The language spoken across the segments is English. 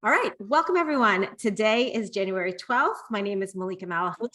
All right, welcome everyone. Today is January 12th. My name is Mallika.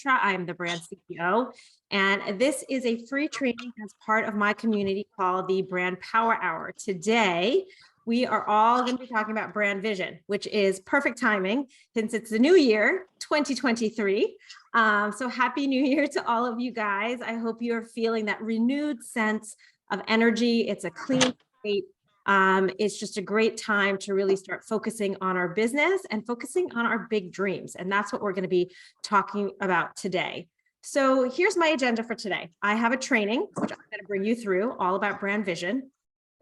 I am the brand CEO, and this is a free training as part of my community called the Brand Power Hour. Today, we are all going to be talking about brand vision, which is perfect timing since it's the new year, 2023. So happy new year to all of you guys. I hope you're feeling that renewed sense of energy. It's a clean slate. It's just a great time to really start focusing on our business and focusing on our big dreams. And that's what we're going to be talking about today. So here's my agenda for today. I have a training, which I'm going to bring you through, all about brand vision.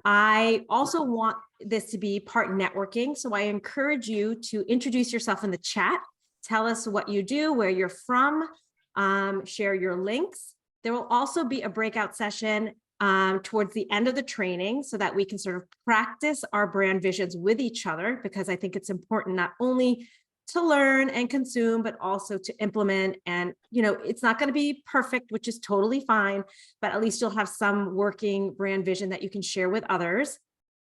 I also want this to be part networking. So I encourage you to introduce yourself in the chat. Tell us what you do, where you're from, share your links. There will also be a breakout session towards the end of the training so that we can sort of practice our brand visions with each other, because I think it's important not only to learn and consume, but also to implement. And, it's not going to be perfect, which is totally fine, but at least you'll have some working brand vision that you can share with others.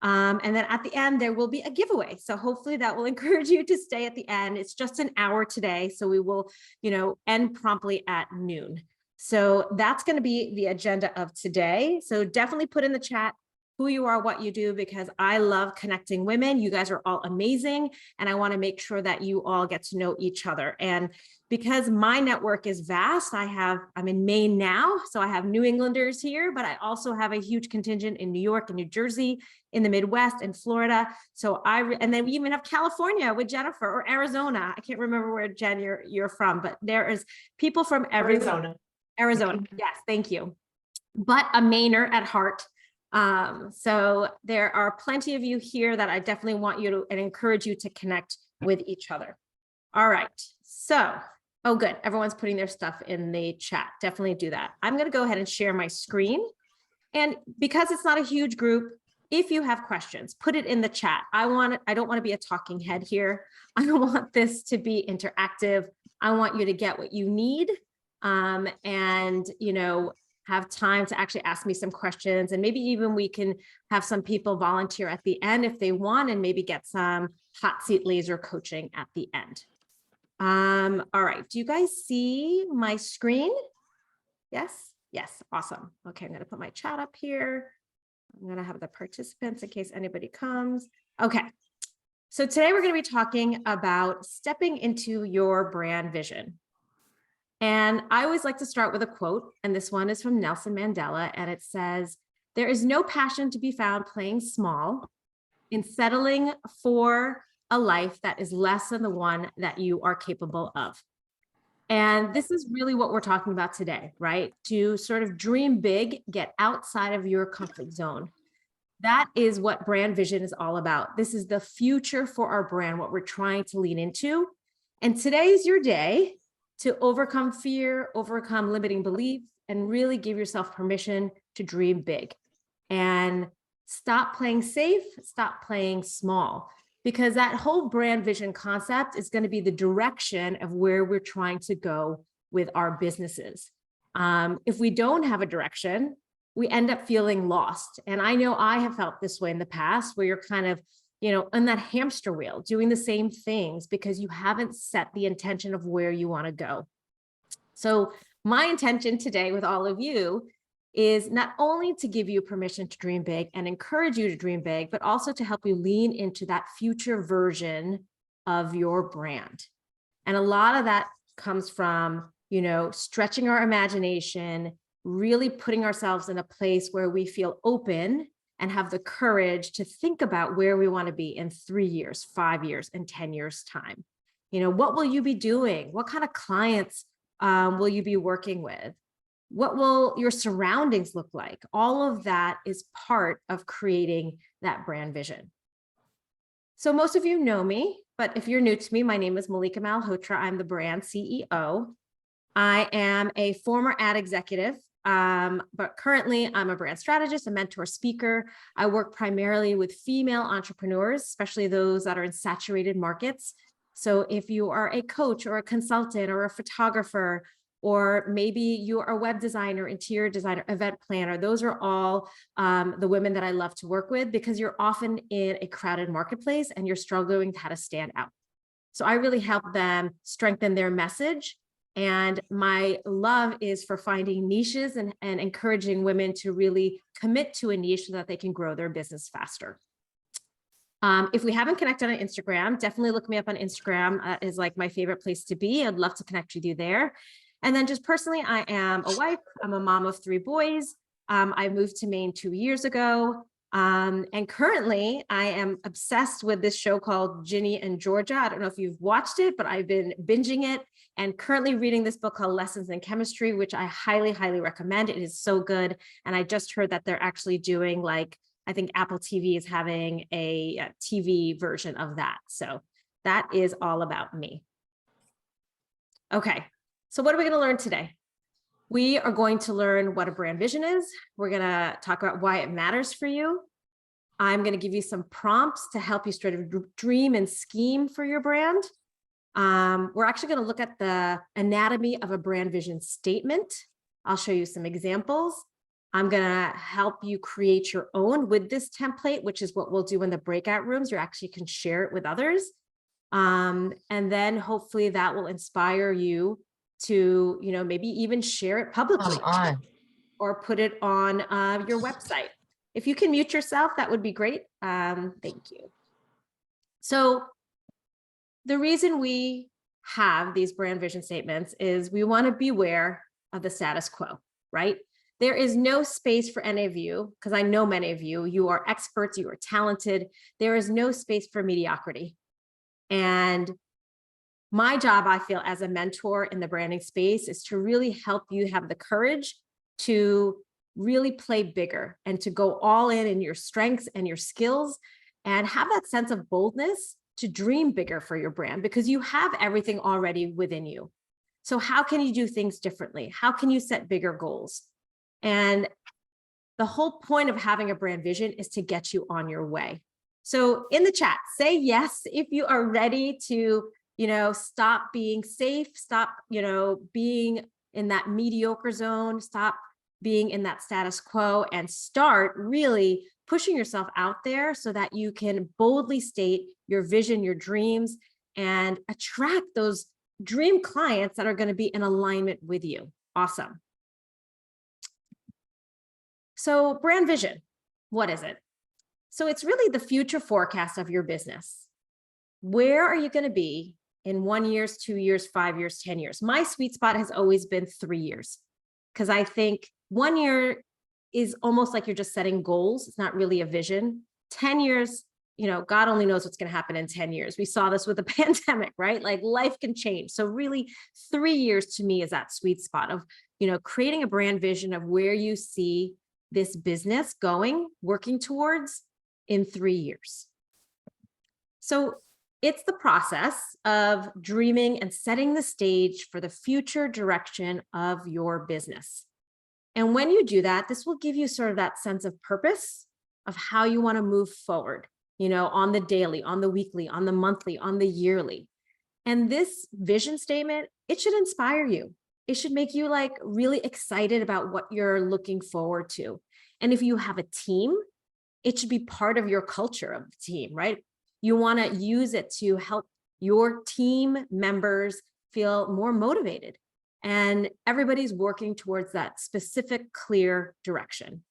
And then at the end, there will be a giveaway. So hopefully that will encourage you to stay at the end. It's just an hour today. So we will, end promptly at noon. So that's going to be the agenda of today. So definitely put in the chat who you are, what you do, because I love connecting women. You guys are all amazing. And I want to make sure that you all get to know each other. And because my network is vast, I'm in Maine now, so I have New Englanders here, but I also have a huge contingent in New York and New Jersey, in the Midwest and Florida. So and then we even have California with Jennifer, or Arizona. I can't remember where, Jen, you're from, but there is people from Arizona. Yes, thank you. But a Mainer at heart. So there are plenty of you here that I definitely want you to and encourage you to connect with each other. All right. So, oh, good. Everyone's putting their stuff in the chat. Definitely do that. I'm going to go ahead and share my screen. And because it's not a huge group, if you have questions, put it in the chat. I don't want to be a talking head here. I want this to be interactive. I want you to get what you need. And, have time to actually ask me some questions, and maybe even we can have some people volunteer at the end if they want, and maybe get some hot seat laser coaching at the end. All right. Do you guys see my screen? Yes. Yes. Awesome. Okay. I'm going to put my chat up here. I'm going to have the participants in case anybody comes. Okay. So today we're going to be talking about stepping into your brand vision. And I always like to start with a quote, and this one is from Nelson Mandela, and it says, "There is no passion to be found playing small in settling for a life that is less than the one that you are capable of." And this is really what we're talking about today, right? To sort of dream big, get outside of your comfort zone. That is what brand vision is all about. This is the future for our brand, what we're trying to lean into. And today is your day to overcome fear, overcome limiting beliefs, and really give yourself permission to dream big. And stop playing safe, stop playing small, because that whole brand vision concept is going to be the direction of where we're trying to go with our businesses. If we don't have a direction, we end up feeling lost. And I know I have felt this way in the past, where you're kind of on that hamster wheel, doing the same things because you haven't set the intention of where you want to go. So my intention today with all of you is not only to give you permission to dream big and encourage you to dream big, but also to help you lean into that future version of your brand. And a lot of that comes from, stretching our imagination, really putting ourselves in a place where we feel open and have the courage to think about where we want to be in 3 years, 5 years, and 10 years time. What will you be doing? What kind of clients will you be working with? What will your surroundings look like? All of that is part of creating that brand vision. So most of you know me, but if you're new to me, my name is Mallika. I'm the brand CEO. I am a former ad executive. But currently I'm a brand strategist, a mentor, speaker. I work primarily with female entrepreneurs, especially those that are in saturated markets. So if you are a coach or a consultant or a photographer or maybe you're a web designer, interior designer, event planner. Those are all the women that I love to work with, because you're often in a crowded marketplace and you're struggling how to stand out. So I really help them strengthen their message. And my love is for finding niches and encouraging women to really commit to a niche so that they can grow their business faster. If we haven't connected on Instagram, definitely look me up on Instagram. Is like my favorite place to be. I'd love to connect with you there. And then just personally, I am a wife. I'm a mom of 3 boys. I moved to Maine 2 years ago. And currently I am obsessed with this show called Ginny and Georgia. I don't know if you've watched it, but I've been binging it and currently reading this book called Lessons in Chemistry, which I highly, highly recommend. It is so good. And I just heard that they're actually doing, like, I think Apple TV is having a TV version of that. So that is all about me. Okay, so what are we going to learn today? We are going to learn what a brand vision is. We're going to talk about why it matters for you. I'm going to give you some prompts to help you sort of dream and scheme for your brand. We're actually going to look at the anatomy of a brand vision statement. I'll show you some examples. I'm going to help you create your own with this template, which is what we'll do in the breakout rooms. You actually can share it with others. And then hopefully that will inspire you to, maybe even share it publicly or put it on your website. If you can mute yourself, that would be great. Thank you. So the reason we have these brand vision statements is we want to beware of the status quo, right? There is no space for any of you, because I know many of you, you are experts, you are talented. There is no space for mediocrity. And my job, I feel, as a mentor in the branding space is to really help you have the courage to really play bigger and to go all in your strengths and your skills and have that sense of boldness to dream bigger for your brand, because you have everything already within you. So how can you do things differently? How can you set bigger goals? And the whole point of having a brand vision is to get you on your way. So in the chat, say yes if you are ready to, stop being safe, stop, being in that mediocre zone, stop being in that status quo, and start really pushing yourself out there so that you can boldly state your vision, your dreams, and attract those dream clients that are going to be in alignment with you. Awesome. So brand vision, what is it? So it's really the future forecast of your business. Where are you going to be in 1 year, 2 years, 5 years, 10 years? My sweet spot has always been 3 years, because I think 1 year is almost like you're just setting goals. It's not really a vision. 10 years, God only knows what's going to happen in 10 years. We saw this with the pandemic, right? Like life can change. So really 3 years to me is that sweet spot of, creating a brand vision of where you see this business going, working towards in 3 years. So it's the process of dreaming and setting the stage for the future direction of your business. And when you do that, this will give you sort of that sense of purpose of how you want to move forward, on the daily, on the weekly, on the monthly, on the yearly. And this vision statement, it should inspire you. It should make you really excited about what you're looking forward to. And if you have a team, it should be part of your culture of the team, right? You want to use it to help your team members feel more motivated, and everybody's working towards that specific, clear direction.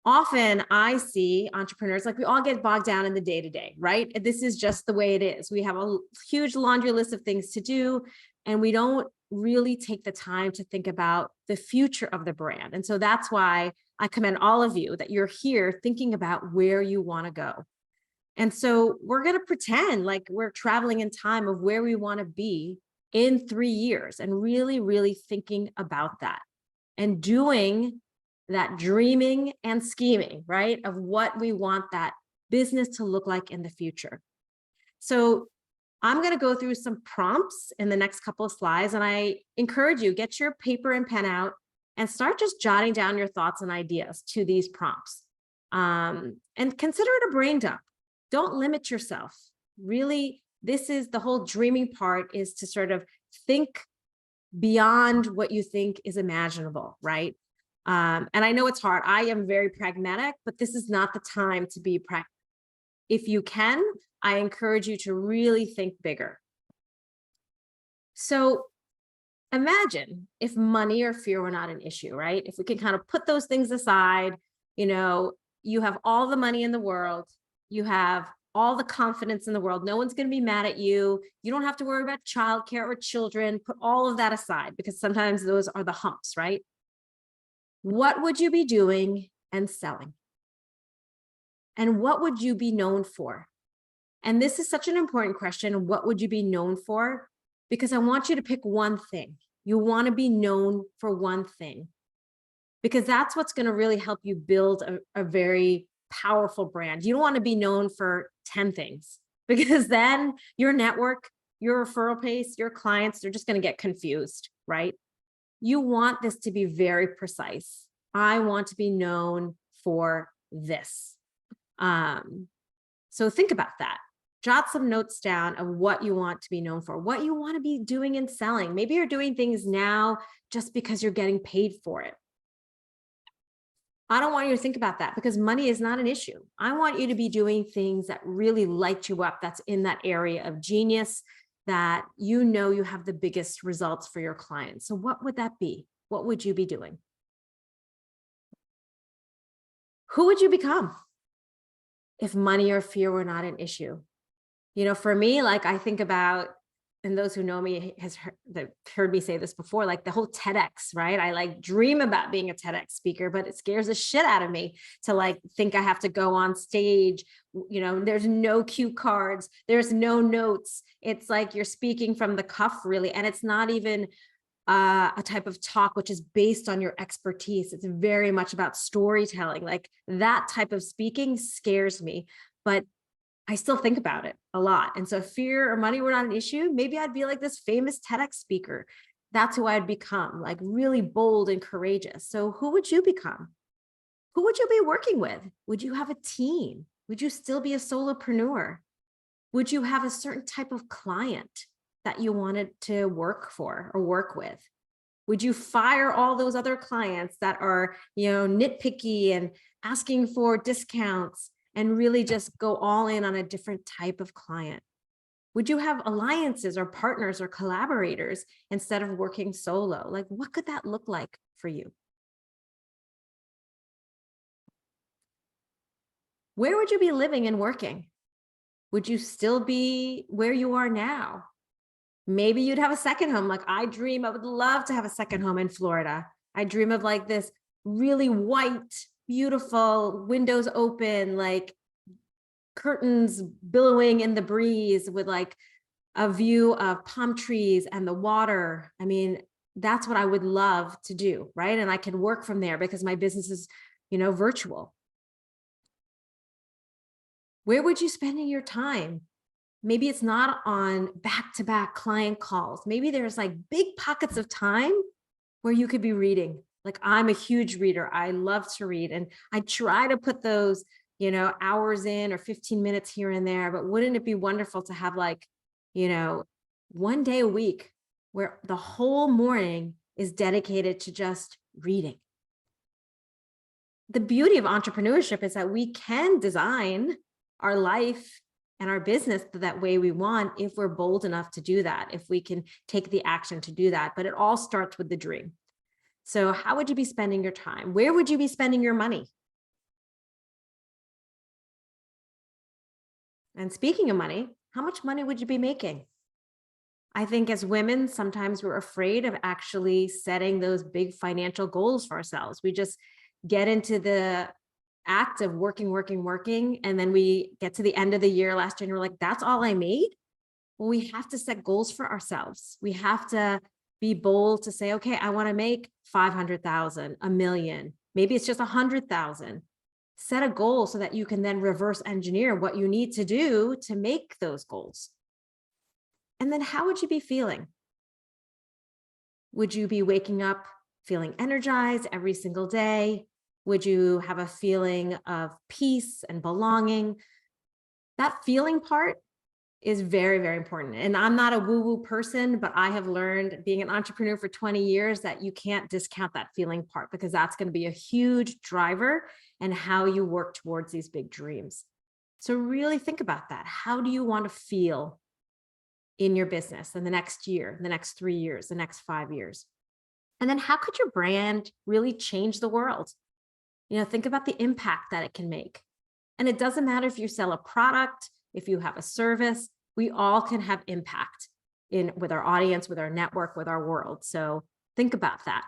Often I see entrepreneurs, we all get bogged down in the day-to-day, right? This is just the way it is. We have a huge laundry list of things to do, and we don't really take the time to think about the future of the brand. And so that's why I commend all of you that you're here thinking about where you want to go. And so we're going to pretend like we're traveling in time of where we want to be in 3 years, and really, really thinking about that and doing that dreaming and scheming, right? Of what we want that business to look like in the future. So I'm going to go through some prompts in the next couple of slides, and I encourage you, get your paper and pen out and start just jotting down your thoughts and ideas to these prompts. And consider it a brain dump. Don't limit yourself. Really, this is the whole dreaming part, is to sort of think beyond what you think is imaginable, right? And I know it's hard. I am very pragmatic, but this is not the time to be pragmatic. If you can, I encourage you to really think bigger. So imagine if money or fear were not an issue, right? If we can kind of put those things aside, you have all the money in the world, you have all the confidence in the world. No one's going to be mad at you. You don't have to worry about childcare or children. Put all of that aside because sometimes those are the humps, right? What would you be doing and selling? And what would you be known for? And this is such an important question. What would you be known for? Because I want you to pick one thing. You want to be known for one thing, because that's what's going to really help you build a very powerful brand. You don't want to be known for 10 things, because then your network, your referral base, your clients, they're just going to get confused, right? You want this to be very precise. I want to be known for this. So think about that. Jot some notes down of what you want to be known for, what you want to be doing and selling. Maybe you're doing things now just because you're getting paid for it. I don't want you to think about that, because money is not an issue. I want you to be doing things that really light you up, that's in that area of genius, that you have the biggest results for your clients. So what would that be? What would you be doing? Who would you become if money or fear were not an issue? For me, like I think about, and those who know me have heard me say this before, like the whole TEDx, right? I like dream about being a TEDx speaker, but it scares the shit out of me to like think I have to go on stage. There's no cue cards, there's no notes. It's like you're speaking from the cuff, really. And it's not even a type of talk which is based on your expertise. It's very much about storytelling. Like that type of speaking scares me, but I still think about it a lot. And so if fear or money were not an issue, maybe I'd be like this famous TEDx speaker. That's who I'd become, like really bold and courageous. So who would you become? Who would you be working with? Would you have a team? Would you still be a solopreneur? Would you have a certain type of client that you wanted to work for or work with? Would you fire all those other clients that are, nitpicky and asking for discounts, and really just go all in on a different type of client? Would you have alliances or partners or collaborators instead of working solo? Like, what could that look like for you? Where would you be living and working? Would you still be where you are now? Maybe you'd have a second home. Like I would love to have a second home in Florida. I dream of like this really white, beautiful, windows open, like curtains billowing in the breeze with like a view of palm trees and the water. I mean, that's what I would love to do, right? And I can work from there because my business is, virtual. Where would you spend your time? Maybe it's not on back-to-back client calls. Maybe there's like big pockets of time where you could be reading. Like I'm a huge reader. I love to read, and I try to put those, hours in or 15 minutes here and there. But wouldn't it be wonderful to have like, 1 day a week where the whole morning is dedicated to just reading? The beauty of entrepreneurship is that we can design our life and our business that way we want if we're bold enough to do that, if we can take the action to do that. But it all starts with the dream. So how would you be spending your time? Where would you be spending your money? And speaking of money, how much money would you be making? I think as women, sometimes we're afraid of actually setting those big financial goals for ourselves. We just get into the act of working, and then we get to the end of the year last year and we're like, that's all I made? Well, we have to set goals for ourselves. We have to be bold to say, okay, I want to make 500,000, a million, maybe it's just 100,000. Set a goal so that you can then reverse engineer what you need to do to make those goals. And then how would you be feeling? Would you be waking up feeling energized every single day? Would you have a feeling of peace and belonging? That feeling part is very, very important. And I'm not a woo-woo person, but I have learned being an entrepreneur for 20 years that you can't discount that feeling part, because that's going to be a huge driver in how you work towards these big dreams. So really think about that. How do you want to feel in your business in the next year, the next 3 years, the next 5 years? And then how could your brand really change the world? Think about the impact that it can make. And it doesn't matter if you sell a product, if you have a service, we all can have impact with our audience, with our network, with our world. So think about that.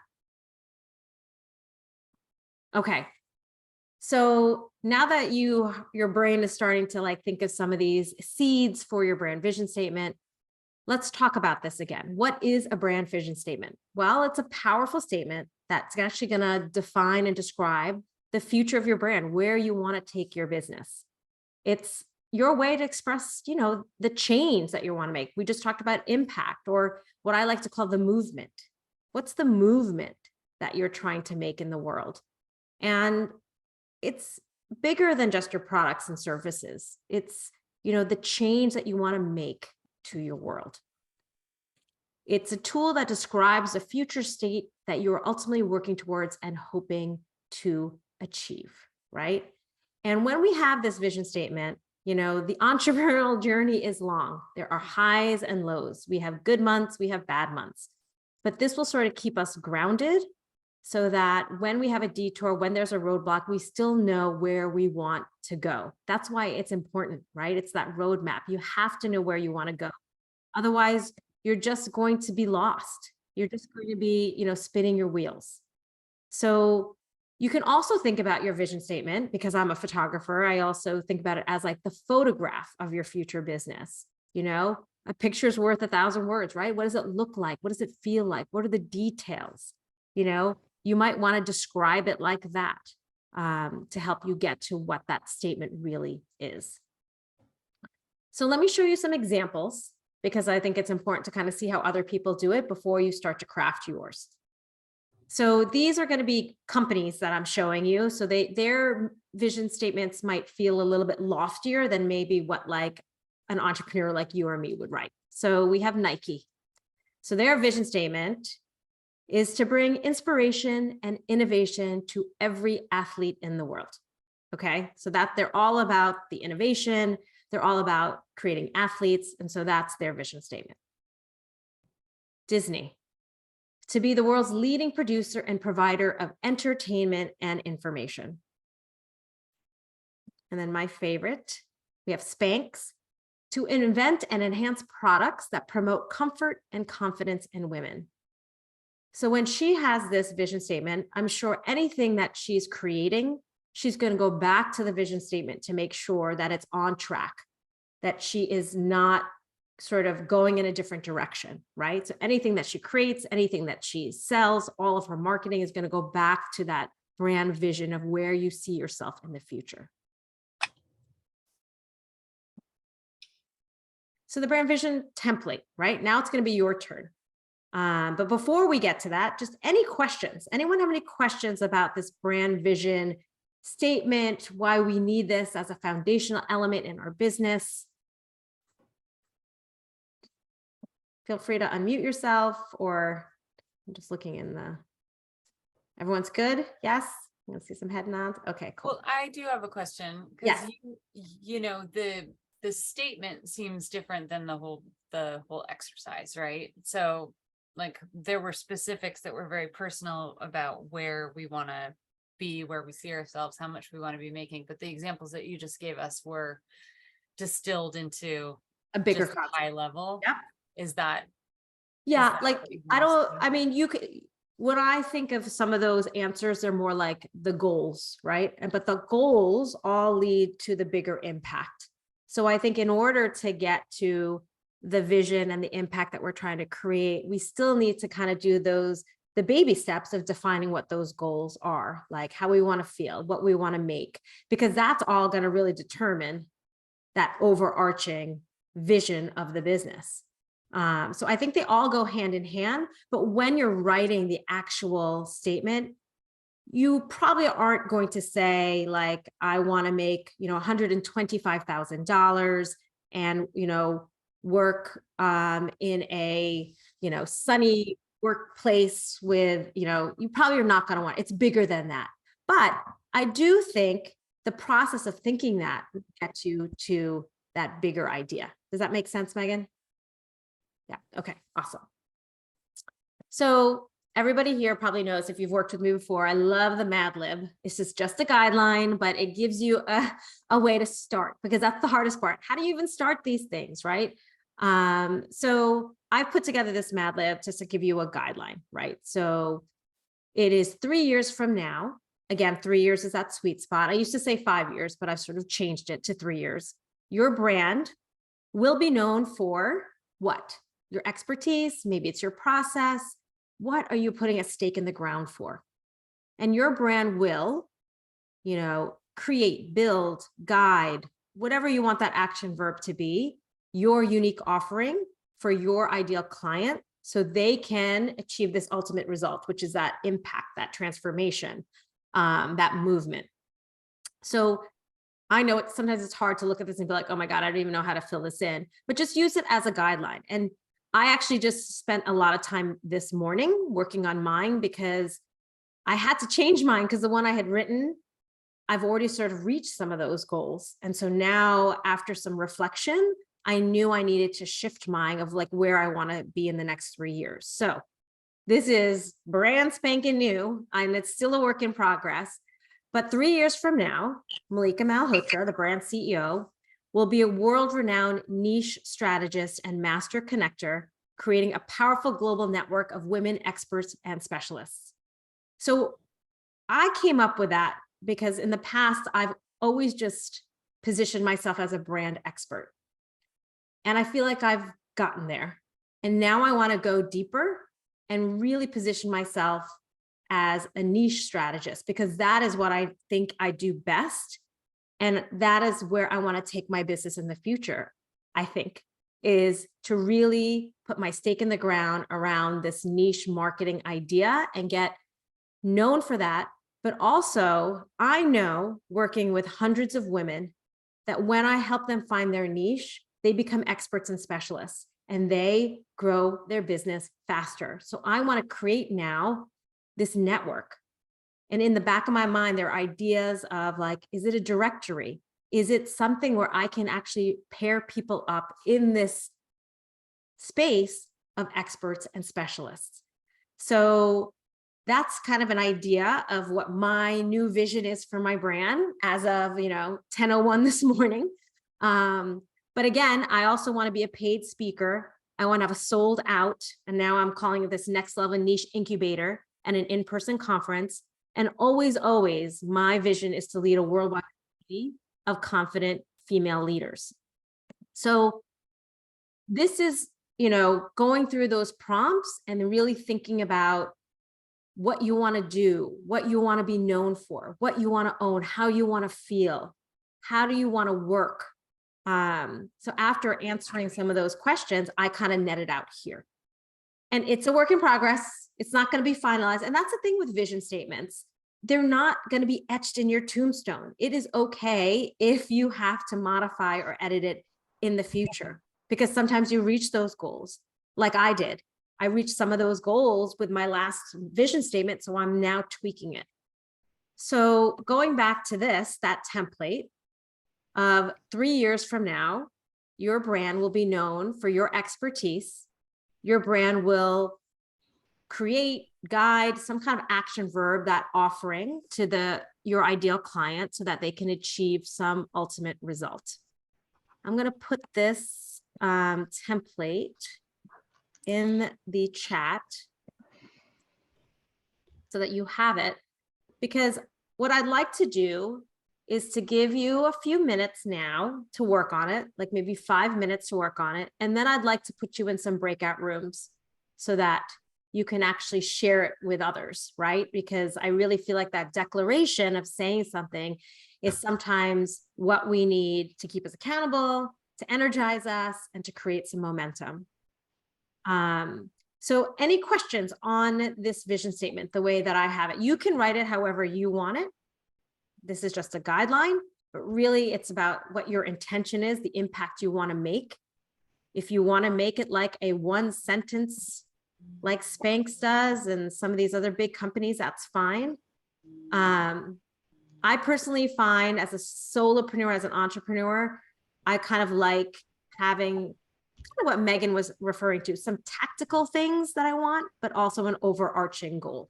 Okay. So now that your brain is starting to think of some of these seeds for your brand vision statement, let's talk about this again. What is a brand vision statement? Well, it's a powerful statement that's actually going to define and describe the future of your brand, where you want to take your business. It's your way to express, the change that you want to make. We just talked about impact, or what I like to call the movement. What's the movement that you're trying to make in the world? And it's bigger than just your products and services. It's, the change that you want to make to your world. It's a tool that describes a future state that you're ultimately working towards and hoping to achieve, right? And when we have this vision statement, the entrepreneurial journey is long. There are highs and lows. We have good months, we have bad months, but this will sort of keep us grounded so that when we have a detour, when there's a roadblock, we still know where we want to go. That's why it's important, right? It's that roadmap. You have to know where you want to go. Otherwise, you're just going to be lost. You're just going to be, spinning your wheels. So you can also think about your vision statement, because I'm a photographer. I also think about it as like the photograph of your future business. A picture's worth 1,000 words, right? What does it look like? What does it feel like? What are the details? You might want to describe it like that to help you get to what that statement really is. So let me show you some examples, because I think it's important to kind of see how other people do it before you start to craft yours. So these are going to be companies that I'm showing you. So their vision statements might feel a little bit loftier than maybe what an entrepreneur like you or me would write. So we have Nike. So their vision statement is to bring inspiration and innovation to every athlete in the world. Okay, so that they're all about the innovation. They're all about creating athletes. And so that's their vision statement. Disney, to be the world's leading producer and provider of entertainment and information. And then my favorite, we have Spanx, to invent and enhance products that promote comfort and confidence in women. So when she has this vision statement, I'm sure anything that she's creating, she's going to go back to the vision statement to make sure that it's on track, that she is not sort of going in a different direction, right? So anything that she creates, anything that she sells, all of her marketing is going to go back to that brand vision of where you see yourself in the future. So the brand vision template, right? Now it's going to be your turn. But before we get to that, just any questions? Anyone have any questions about this brand vision statement, why we need this as a foundational element in our business? Feel free to unmute yourself, or I'm just looking in everyone's good? Yes? I'm gonna see some head nods. Okay, cool. Well, I do have a question. Yes. The statement seems different than the whole exercise, right? So there were specifics that were very personal about where we want to be, where we see ourselves, how much we want to be making. But the examples that you just gave us were distilled into A bigger just high level. Yep. Is that? Yeah, when I think of some of those answers, they're more like the goals, right? But the goals all lead to the bigger impact. So I think in order to get to the vision and the impact that we're trying to create, we still need to kind of do the baby steps of defining what those goals are, like how we want to feel, what we want to make, because that's all going to really determine that overarching vision of the business. So I think they all go hand in hand, but when you're writing the actual statement, you probably aren't going to say I want to make, $125,000 and, work in a, sunny workplace with, you probably are not going to want, it's bigger than that. But I do think the process of thinking that will get you to that bigger idea. Does that make sense, Megan? Yeah. Okay. Awesome. So everybody here probably knows, if you've worked with me before, I love the Madlib. This is just a guideline, but it gives you a way to start, because that's the hardest part. How do you even start these things, right? So I've put together this Madlib just to give you a guideline, right? So it is 3 years from now. Again, 3 years is that sweet spot. I used to say 5 years, but I've sort of changed it to 3 years. Your brand will be known for what? Your expertise, maybe it's your process. What are you putting a stake in the ground for? And your brand will, create, build, guide, whatever you want that action verb to be, your unique offering for your ideal client, so they can achieve this ultimate result, which is that impact, that transformation, that movement. So I know sometimes it's hard to look at this and be like, oh my God, I don't even know how to fill this in, but just use it as a guideline. And I actually just spent a lot of time this morning working on mine, because I had to change mine, because the one I had written, I've already sort of reached some of those goals. And so now, after some reflection, I knew I needed to shift mine of like where I want to be in the next 3 years. So this is brand spanking new, and it's still a work in progress. But 3 years from now, Mallika Malhotra, the brand CEO, will be a world-renowned niche strategist and master connector, creating a powerful global network of women experts and specialists. So I came up with that because in the past, I've always just positioned myself as a brand expert. And I feel like I've gotten there. And now I want to go deeper and really position myself as a niche strategist, because that is what I think I do best. And that is where I want to take my business in the future, I think, is to really put my stake in the ground around this niche marketing idea and get known for that. But also, I know, working with hundreds of women, that when I help them find their niche, they become experts and specialists, and they grow their business faster. So I want to create now this network. And in the back of my mind, there are ideas of like, is it a directory? Is it something where I can actually pair people up in this space of experts and specialists? So that's kind of an idea of what my new vision is for my brand as of, 10:01 this morning. But again, I also want to be a paid speaker. I want to have a sold out, and now I'm calling it this next level niche incubator and an in-person conference. And always, my vision is to lead a worldwide community of confident female leaders. So this is, going through those prompts and really thinking about what you want to do, what you want to be known for, what you want to own, how you want to feel, how do you want to work? So after answering some of those questions, I kind of netted out here. And it's a work in progress. It's not going to be finalized. And that's the thing with vision statements. They're not going to be etched in your tombstone. It is okay if you have to modify or edit it in the future, because sometimes you reach those goals like I did. I reached some of those goals with my last vision statement, so I'm now tweaking it. So going back to that template of 3 years from now, your brand will be known for your expertise. Your brand will create, guide, some kind of action verb, that offering to your ideal client so that they can achieve some ultimate result. I'm going to put this template in the chat so that you have it, because what I'd like to do is to give you a few minutes now to work on it, like maybe 5 minutes to work on it. And then I'd like to put you in some breakout rooms so that you can actually share it with others, right? Because I really feel like that declaration of saying something is sometimes what we need to keep us accountable, to energize us, and to create some momentum. So any questions on this vision statement, the way that I have it? You can write it however you want it. This is just a guideline. but really it's about what your intention is, the impact you want to make. If you want to make it like a one sentence, like Spanx does and some of these other big companies, that's fine. I personally find as a solopreneur, as an entrepreneur, I kind of like having kind of what Megan was referring to, some tactical things that I want, but also an overarching goal.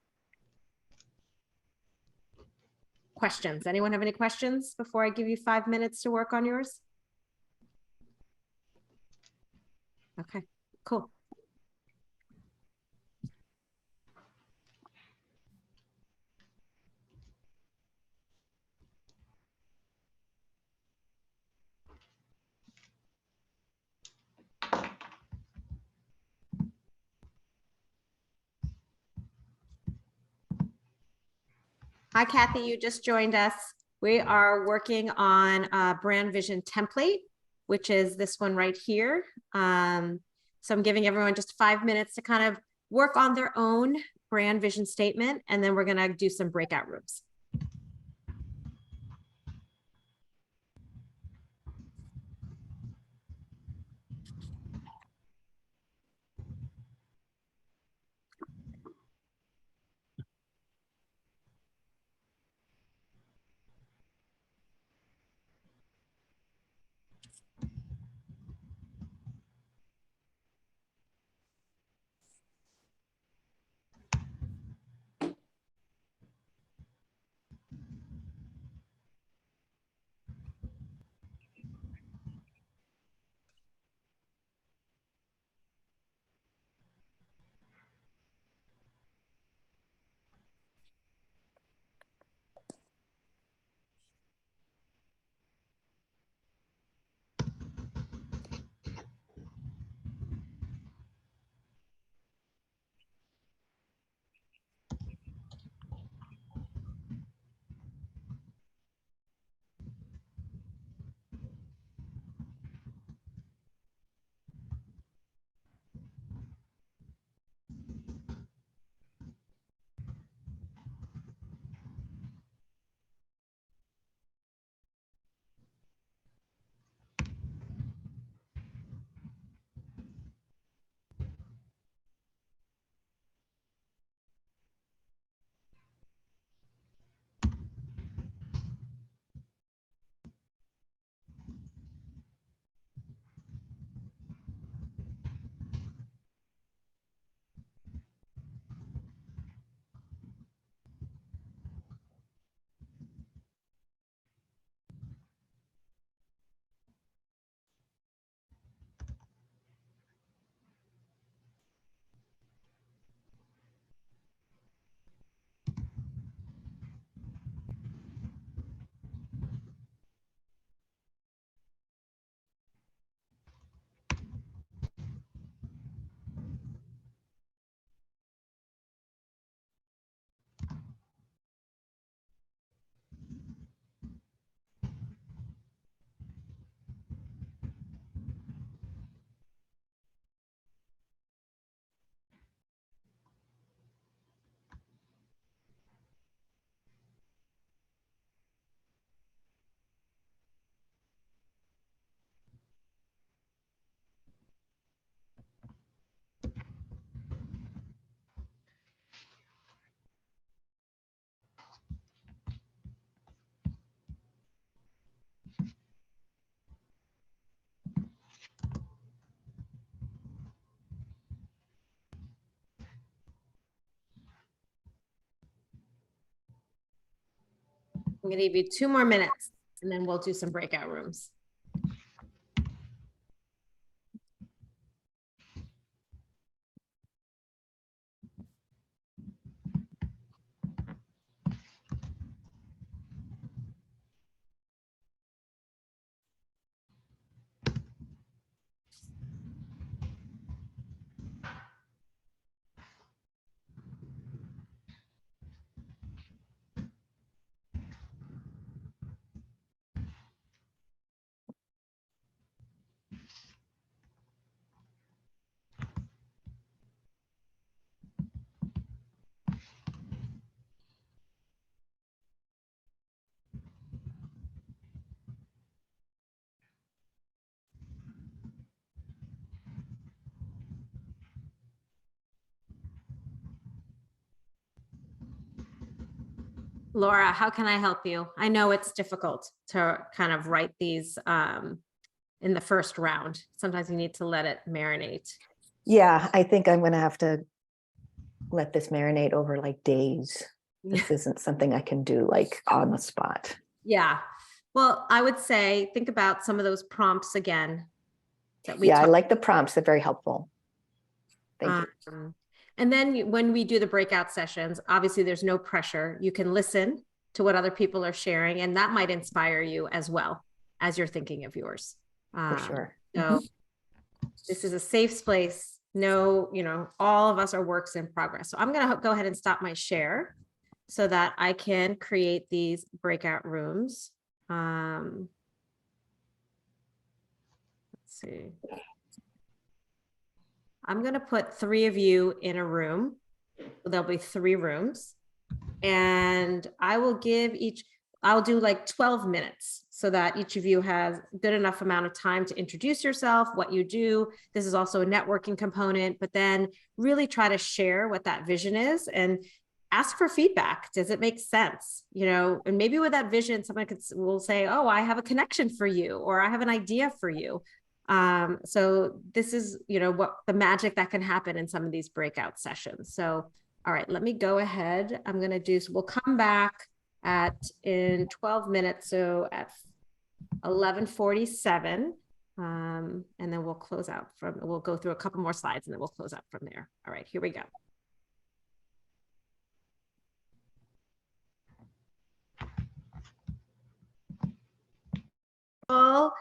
Questions? Anyone have any questions before I give you 5 minutes to work on yours? Okay, cool. Hi, Kathy, you just joined us. We are working on a brand vision template, which is this one right here. So I'm giving everyone just 5 minutes to kind of work on their own brand vision statement, and then we're gonna do some breakout rooms. I'm gonna give you 2 more minutes and then we'll do some breakout rooms. Laura, how can I help you? I know it's difficult to kind of write these in the first round. Sometimes you need to let it marinate. Yeah, I think I'm gonna have to let this marinate over like days. This isn't something I can do like on the spot. Yeah. Well, I would say think about some of those prompts again that we Yeah, I talked. like the prompts. They're very helpful. Thank you. And then when we do the breakout sessions, obviously there's no pressure. You can listen to what other people are sharing, and that might inspire you as well as you're thinking of yours. For sure. So this is a safe space. No, all of us are works in progress. So I'm going to go ahead and stop my share so that I can create these breakout rooms. Let's see. I'm going to put 3 of you in a room. There'll be 3 rooms, and I will give I'll do like 12 minutes so that each of you has good enough amount of time to introduce yourself, what you do. This is also a networking component, but then really try to share what that vision is and ask for feedback. Does it make sense? And maybe with that vision, someone will say, oh, I have a connection for you, or I have an idea for you. So this is, what the magic that can happen in some of these breakout sessions. So, all right, let me go ahead. I'm going to do, so we'll come back in 12 minutes. So at 11:47, and then we'll close out we'll go through a couple more slides and then we'll close out from there. All right, here we go. All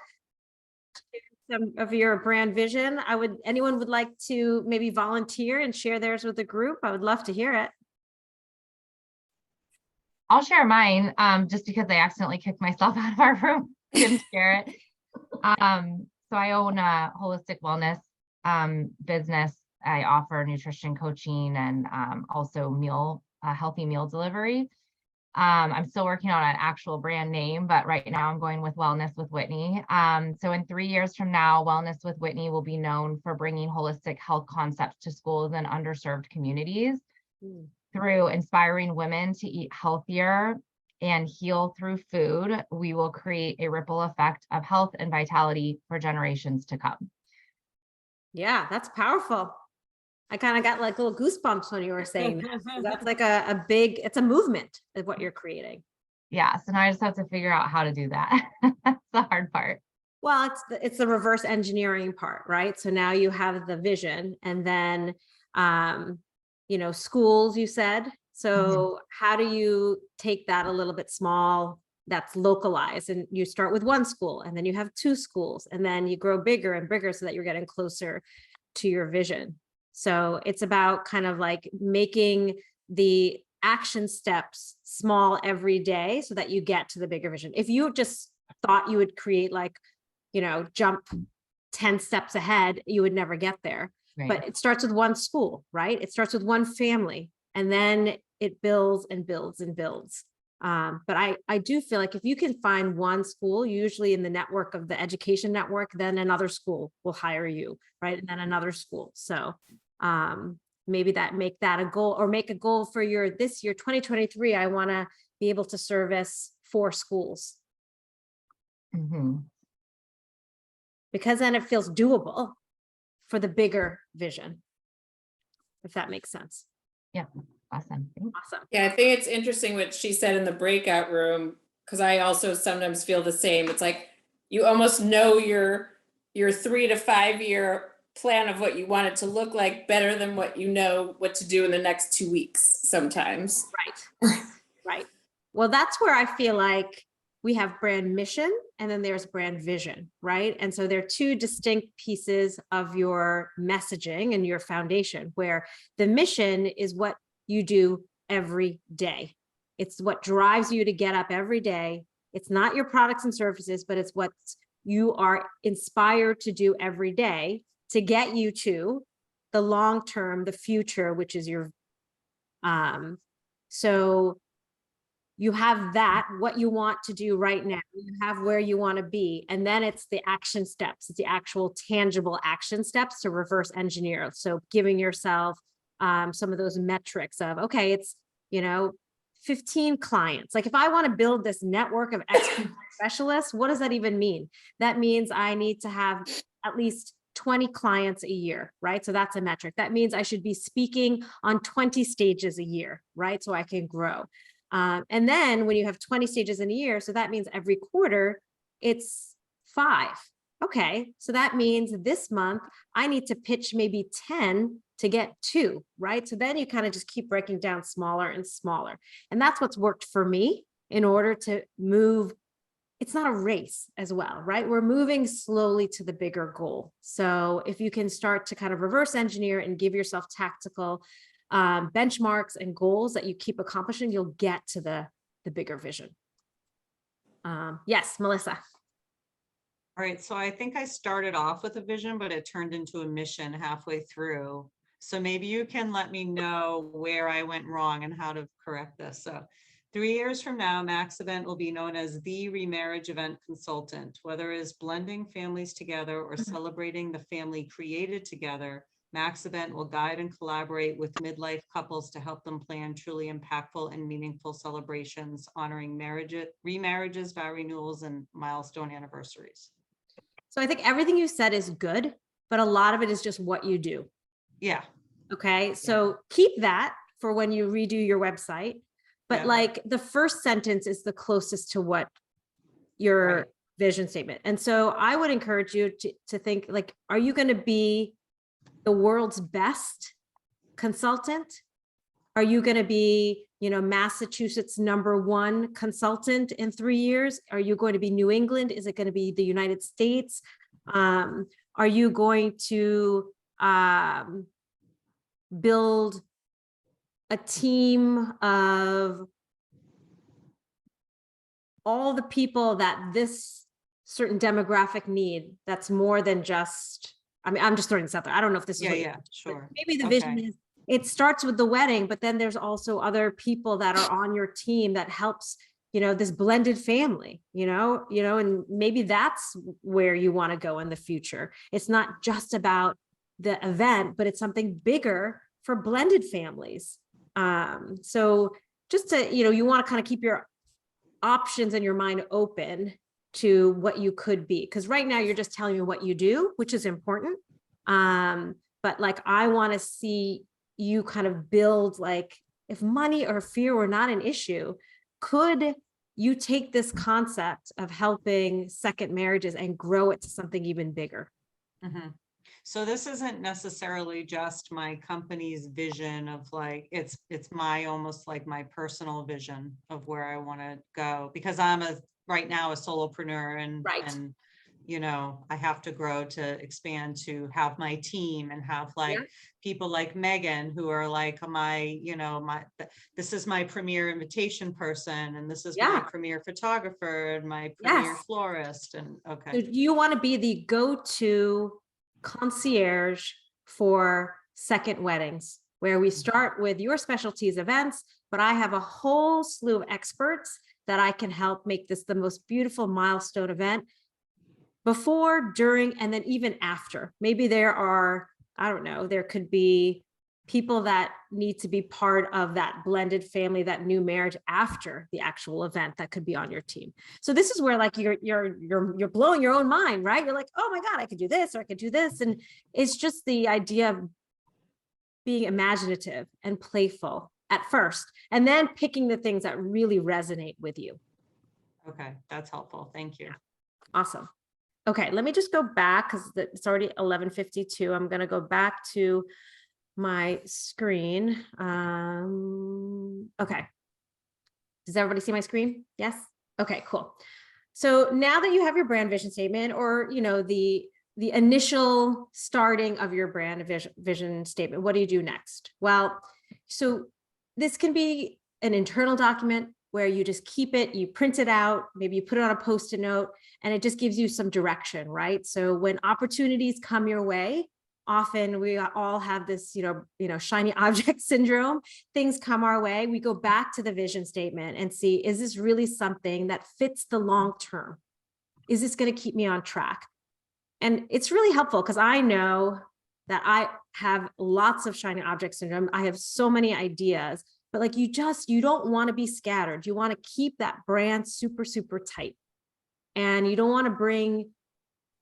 some of your brand vision. Anyone would like to maybe volunteer and share theirs with the group? I would love to hear it. I'll share mine, just because I accidentally kicked myself out of our room, didn't share it. So I own a holistic wellness business. I offer nutrition coaching and also healthy meal delivery. I'm still working on an actual brand name, but right now I'm going with Wellness with Whitney. So in 3 years from now, Wellness with Whitney will be known for bringing holistic health concepts to schools and underserved communities. Through inspiring women to eat healthier and heal through food, we will create a ripple effect of health and vitality for generations to come. Yeah, that's powerful. I kind of got like little goosebumps when you were saying that. So that's like it's a movement of what you're creating. Yeah, so now I just have to figure out how to do that. That's the hard part. Well, it's the reverse engineering part, right? So now you have the vision, and then schools, you said. So how do you take that a little bit small, that's localized, and you start with 1 school, and then you have 2 schools, and then you grow bigger and bigger so that you're getting closer to your vision. So it's about kind of like making the action steps small every day so that you get to the bigger vision. If you just thought you would create jump 10 steps ahead, you would never get there. Right. But it starts with 1 school, right? It starts with 1 family, and then it builds and builds and builds. But I do feel like if you can find 1 school, usually in the network of the education network, then another school will hire you, right? And then another school. So maybe make that a goal, or make a goal for this year, 2023, I want to be able to service 4 schools. Because then it feels doable for the bigger vision, if that makes sense. Yeah, awesome. Awesome. Yeah, I think it's interesting what she said in the breakout room, because I also sometimes feel the same. It's like you almost know your 3 to 5 year plan of what you want it to look like better than what to do in the next 2 weeks sometimes. Right. Right. Well, that's where I feel like we have brand mission, and then there's brand vision, right? And so they're 2 distinct pieces of your messaging and your foundation, where the mission is what you do every day. It's what drives you to get up every day. It's not your products and services, but it's what you are inspired to do every day to get you to the long term, the future, which is your, so you have that, what you want to do right now, you have where you want to be, and then it's the action steps, it's the actual tangible action steps to reverse engineer. So giving yourself some of those metrics of, okay, it's 15 clients. Like if I want to build this network of expert specialists, what does that even mean? That means I need to have at least 20 clients a year, right? So that's a metric. That means I should be speaking on 20 stages a year, right? So I can grow. And then when you have 20 stages in a year, so that means every quarter it's 5. Okay, so that means this month I need to pitch maybe 10 to get 2, right? So then you kind of just keep breaking down smaller and smaller. And that's what's worked for me in order to move. It's not a race as well, right? We're moving slowly to the bigger goal. So if you can start to kind of reverse engineer and give yourself tactical benchmarks and goals that you keep accomplishing, you'll get to the bigger vision. Yes, Melissa. All right, so I think I started off with a vision, but it turned into a mission halfway through. So maybe you can let me know where I went wrong and how to correct this. So 3 years from now, Max Event will be known as the remarriage event consultant. Whether it is blending families together or celebrating the family created together, Max Event will guide and collaborate with midlife couples to help them plan truly impactful and meaningful celebrations, honoring remarriages, vow renewals, and milestone anniversaries. So I think everything you said is good, but a lot of it is just what you do. Yeah. Okay. So keep that for when you redo your website. But Yeah. like the first sentence is the closest to what your Right. vision statement. And so I would encourage you to think like, are you going to be the world's best consultant? Are you going to be, Massachusetts #1 consultant in 3 years? Are you going to be New England? Is it going to be the United States? Are you going to build a team of all the people that this certain demographic need? That's more than just, I'm just throwing this out there. I don't know if this is what Yeah, sure. maybe the vision Okay. is, it starts with the wedding, but then there's also other people that are on your team that helps, this blended family, and maybe that's where you want to go in the future. It's not just about the event, but it's something bigger for blended families. So just to, you want to kind of keep your options in your mind open to what you could be. Because right now you're just telling me what you do, which is important. But like, I want to see you kind of build, like, if money or fear were not an issue, could you take this concept of helping second marriages and grow it to something even bigger? Mhm. So this isn't necessarily just my company's vision of like, it's my, almost like my personal vision of where I want to go, because I'm right now a solopreneur and, Right. and, I have to grow to expand to have my team and have like people like Megan who are like this is my premier invitation person, and this is my premier photographer and my premier florist. And okay. So you want to be the go-to concierge for second weddings, where we start with your specialties events, but I have a whole slew of experts that I can help make this the most beautiful milestone event before, during, and then even after. Maybe there are, I don't know, there could be people that need to be part of that blended family, that new marriage after the actual event that could be on your team. So this is where like you're blowing your own mind, right? You're like, oh my God, I could do this, or I could do this. And it's just the idea of being imaginative and playful at first, and then picking the things that really resonate with you. Okay, that's helpful. Thank you. Awesome. Okay, let me just go back because it's already 11:52. I'm going to go back to my screen. Okay. Does everybody see my screen? Yes. Okay, cool. So now that you have your brand vision statement, or, the initial starting of your brand vision statement, what do you do next? Well, so this can be an internal document where you just keep it, you print it out, maybe you put it on a Post-it note, and it just gives you some direction, right? So when opportunities come your way, often we all have this, shiny object syndrome. Things come our way. We go back to the vision statement and see, is this really something that fits the long term? Is this going to keep me on track? And it's really helpful because I know that I have lots of shiny object syndrome. I have so many ideas, but like you don't want to be scattered. You want to keep that brand super, super tight. And you don't want to bring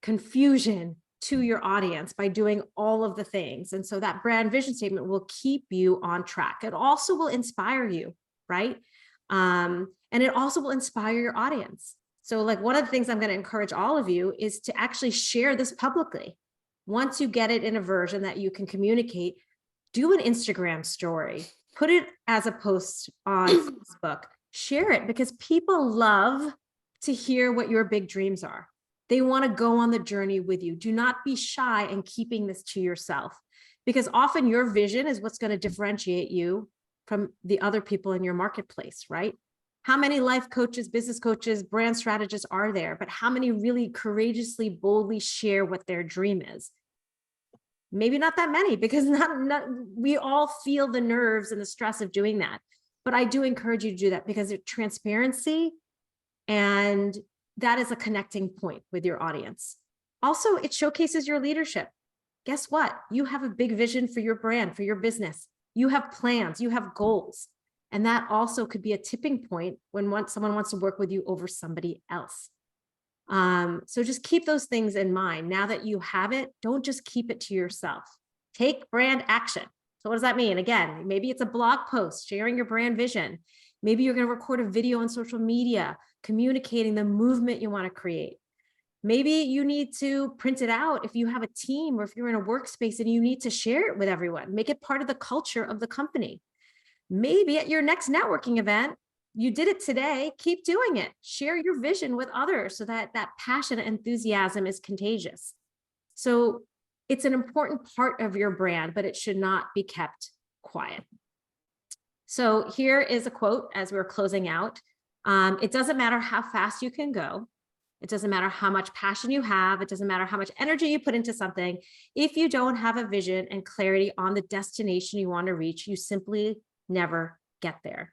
confusion to your audience by doing all of the things. And so that brand vision statement will keep you on track. It also will inspire you, right? And it also will inspire your audience. So like one of the things I'm going to encourage all of you is to actually share this publicly. Once you get it in a version that you can communicate, do an Instagram story, put it as a post on Facebook, share it, because people love to hear what your big dreams are. They want to go on the journey with you. Do not be shy in keeping this to yourself, because often your vision is what's going to differentiate you from the other people in your marketplace, right? How many life coaches, business coaches, brand strategists are there, but how many really courageously, boldly share what their dream is? Maybe not that many, because we all feel the nerves and the stress of doing that. But I do encourage you to do that, because it's transparency, and that is a connecting point with your audience. Also, it showcases your leadership. Guess what? You have a big vision for your brand, for your business. You have plans, you have goals. And that also could be a tipping point when someone wants to work with you over somebody else. So just keep those things in mind. Now that you have it, don't just keep it to yourself. Take brand action. So what does that mean? Again, maybe it's a blog post sharing your brand vision. Maybe you're going to record a video on social media, communicating the movement you want to create. Maybe you need to print it out if you have a team, or if you're in a workspace and you need to share it with everyone. Make it part of the culture of the company. Maybe at your next networking event, you did it today, keep doing it. Share your vision with others so that that passion and enthusiasm is contagious. So it's an important part of your brand, but it should not be kept quiet. So here is a quote as we're closing out. It doesn't matter how fast you can go. It doesn't matter how much passion you have. It doesn't matter how much energy you put into something. If you don't have a vision and clarity on the destination you want to reach, you simply never get there.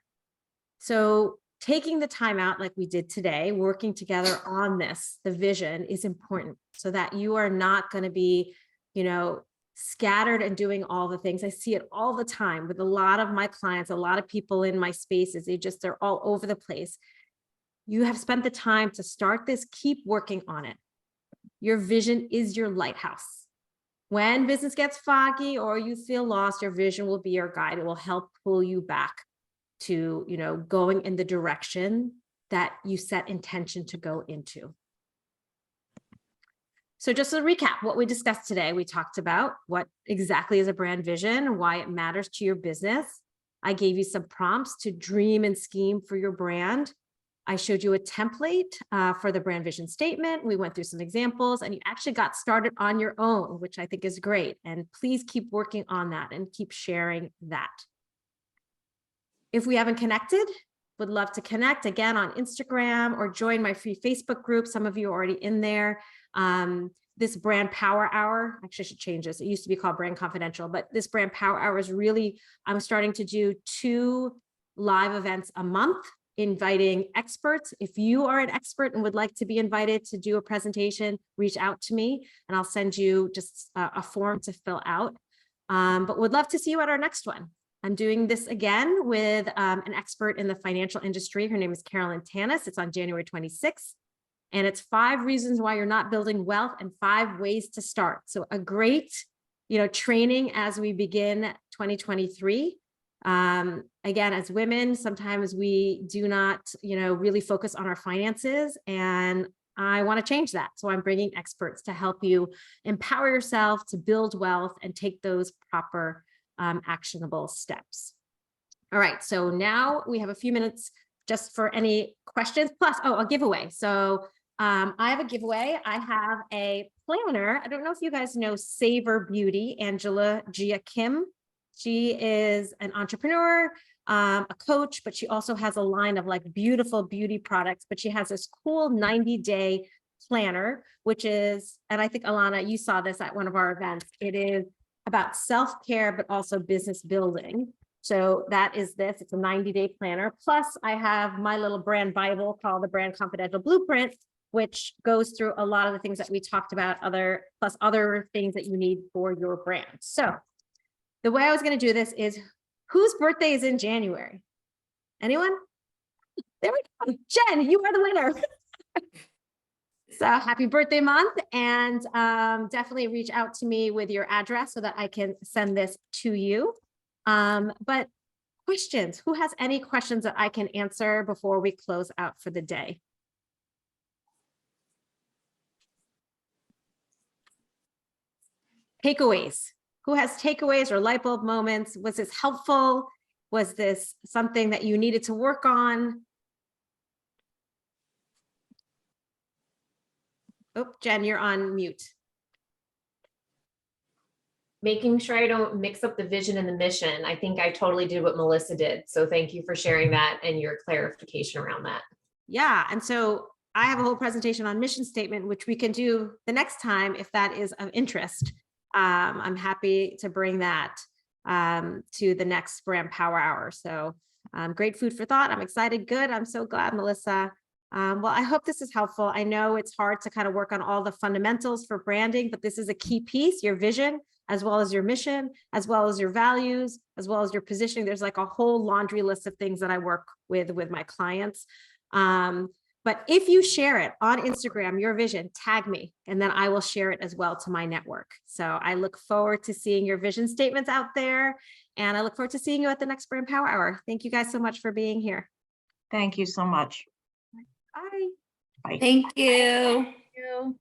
So taking the time out like we did today, working together on this, the vision, is important, so that you are not going to be, scattered and doing all the things. I see it all the time with a lot of my clients, a lot of people in my spaces. They're all over the place. You have spent the time to start this, keep working on it. Your vision is your lighthouse. When business gets foggy or you feel lost, your vision will be your guide. It will help pull you back to, going in the direction that you set intention to go into. So just to recap what we discussed today, we talked about what exactly is a brand vision, why it matters to your business. I gave you some prompts to dream and scheme for your brand. I showed you a template for the brand vision statement. We went through some examples, and you actually got started on your own, which I think is great. And please keep working on that and keep sharing that. If we haven't connected, would love to connect again on Instagram, or join my free Facebook group. Some of you are already in there. This brand power hour, actually I should change this. It used to be called Brand Confidential, but this brand power hour is really, I'm starting to do 2 live events a month, inviting experts. If you are an expert and would like to be invited to do a presentation, reach out to me and I'll send you just a form to fill out. But would love to see you at our next one. I'm doing this again with an expert in the financial industry. Her name is Carolyn Tanis. It's on January 26th. And it's 5 reasons why you're not building wealth and 5 ways to start. So a great, training as we begin 2023. Again, as women, sometimes we do not, really focus on our finances, and I want to change that. So I'm bringing experts to help you empower yourself to build wealth and take those proper actionable steps. All right, so now we have a few minutes just for any questions, plus, a giveaway. So I have a giveaway. I have a planner. I don't know if you guys know Savor Beauty, Angela Gia Kim. She is an entrepreneur, a coach, but she also has a line of beautiful beauty products, but she has this cool 90-day planner, which is, and I think Alana, you saw this at one of our events. It is about self-care, but also business building. So that is this, it's a 90-day planner. Plus I have my little brand Bible called the Brand Confidential Blueprint, which goes through a lot of the things that we talked about, plus other things that you need for your brand. So the way I was going to do this is Whose birthday is in January? Anyone? There we go. Jen, you are the winner. So happy birthday month, and definitely reach out to me with your address so that I can send this to you. But questions, who has any questions that I can answer before we close out for the day? Takeaways, who has takeaways or light bulb moments? Was this helpful? Was this something that you needed to work on? Oh, Jen, you're on mute. Making sure I don't mix up the vision and the mission. I think I totally did what Melissa did. So thank you for sharing that and your clarification around that. Yeah, and so I have a whole presentation on mission statement, which we can do the next time if that is of interest. I'm happy to bring that to the next Brand Power Hour. So great food for thought. I'm excited. Good. I'm so glad, Melissa. Well, I hope this is helpful. I know it's hard to kind of work on all the fundamentals for branding, but this is a key piece, your vision, as well as your mission, as well as your values, as well as your positioning. There's like a whole laundry list of things that I work with my clients. But if you share it on Instagram, your vision, tag me, and then I will share it as well to my network. So I look forward to seeing your vision statements out there, and I look forward to seeing you at the next Brand Power Hour. Thank you guys so much for being here. Thank you so much. Bye. Thank you. Thank you.